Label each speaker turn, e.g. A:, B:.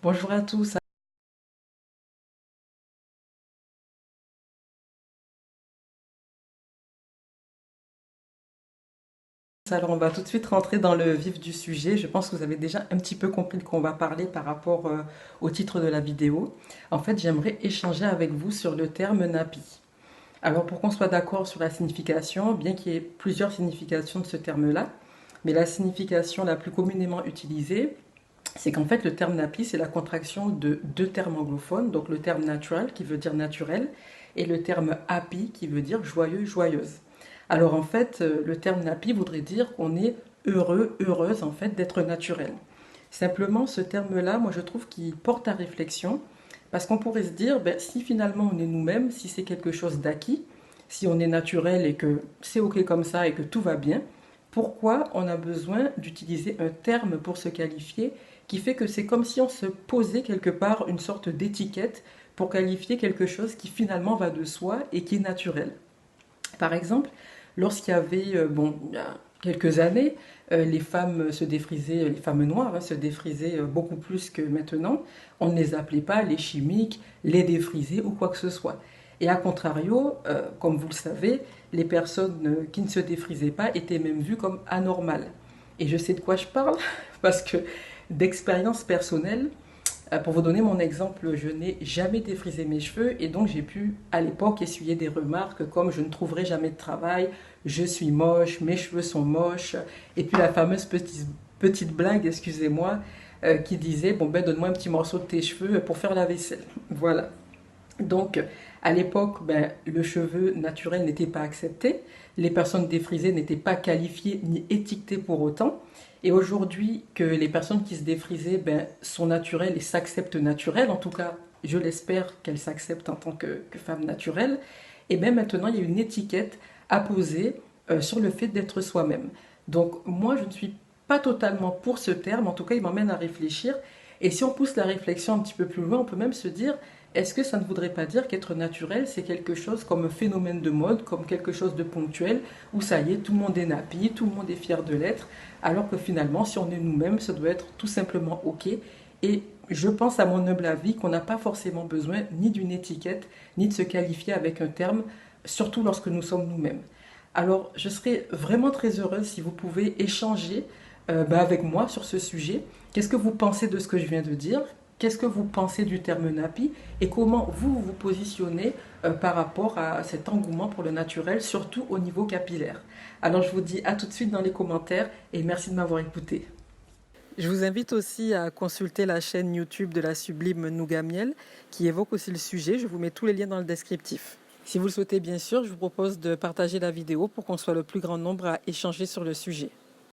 A: Bonjour à tous. Alors, on va tout de suite rentrer dans le vif du sujet. Je pense que vous avez déjà un petit peu compris de quoi on va parler par rapport au titre de la vidéo. En fait, j'aimerais échanger avec vous sur le terme nappy. Alors, pour qu'on soit d'accord sur la signification, bien qu'il y ait plusieurs significations de ce terme-là, mais la signification la plus communément utilisée, c'est qu'en fait, le terme nappy, c'est la contraction de deux termes anglophones, donc le terme natural qui veut dire naturel et le terme happy qui veut dire joyeux, joyeuse. Alors en fait, le terme nappy voudrait dire qu'on est heureux, heureuse en fait d'être naturel. Simplement, ce terme-là, moi je trouve qu'il porte à réflexion parce qu'on pourrait se dire, ben, si finalement on est nous-mêmes, si c'est quelque chose d'acquis, si on est naturel et que c'est ok comme ça et que tout va bien, pourquoi on a besoin d'utiliser un terme pour se qualifier qui fait que c'est comme si on se posait quelque part une sorte d'étiquette pour qualifier quelque chose qui finalement va de soi et qui est naturel. Par exemple, lorsqu'il y avait, bon, il y a quelques années, les femmes se défrisaient, les femmes noires se défrisaient beaucoup plus que maintenant. On ne les appelait pas les chimiques, les défrisés ou quoi que ce soit. Et à contrario, comme vous le savez, les personnes qui ne se défrisaient pas étaient même vues comme anormales. Et je sais de quoi je parle parce que d'expérience personnelle, pour vous donner mon exemple, je n'ai jamais défrisé mes cheveux et donc j'ai pu à l'époque essuyer des remarques comme je ne trouverai jamais de travail, je suis moche, mes cheveux sont moches, et puis la fameuse petite blague, excusez-moi, qui disait, bon ben donne-moi un petit morceau de tes cheveux pour faire la vaisselle. Voilà. Donc, à l'époque, ben, le cheveu naturel n'était pas accepté, les personnes défrisées n'étaient pas qualifiées ni étiquetées pour autant. Et aujourd'hui, que les personnes qui se défrisaient ben, sont naturelles et s'acceptent naturelles, en tout cas, je l'espère qu'elles s'acceptent en tant que femmes naturelles, et bien maintenant, il y a une étiquette à poser sur le fait d'être soi-même. Donc, moi, je ne suis pas totalement pour ce terme, en tout cas, il m'emmène à réfléchir. Et si on pousse la réflexion un petit peu plus loin, on peut même se dire, est-ce que ça ne voudrait pas dire qu'être naturel, c'est quelque chose comme un phénomène de mode, comme quelque chose de ponctuel, où ça y est, tout le monde est nappy, tout le monde est fier de l'être, alors que finalement, si on est nous-mêmes, ça doit être tout simplement OK. Et je pense à mon humble avis qu'on n'a pas forcément besoin ni d'une étiquette, ni de se qualifier avec un terme, surtout lorsque nous sommes nous-mêmes. Alors, je serais vraiment très heureuse si vous pouvez échanger avec moi sur ce sujet. Qu'est-ce que vous pensez de ce que je viens de dire? Qu'est-ce que vous pensez du terme nappy et comment vous vous positionnez par rapport à cet engouement pour le naturel, surtout au niveau capillaire? Alors je vous dis à tout de suite dans les commentaires et merci de m'avoir écouté. Je vous invite aussi à consulter la chaîne YouTube de la Sublime Nougamiel qui évoque aussi le sujet. Je vous mets tous les liens dans le descriptif. Si vous le souhaitez bien sûr, je vous propose de partager la vidéo pour qu'on soit le plus grand nombre à échanger sur le sujet.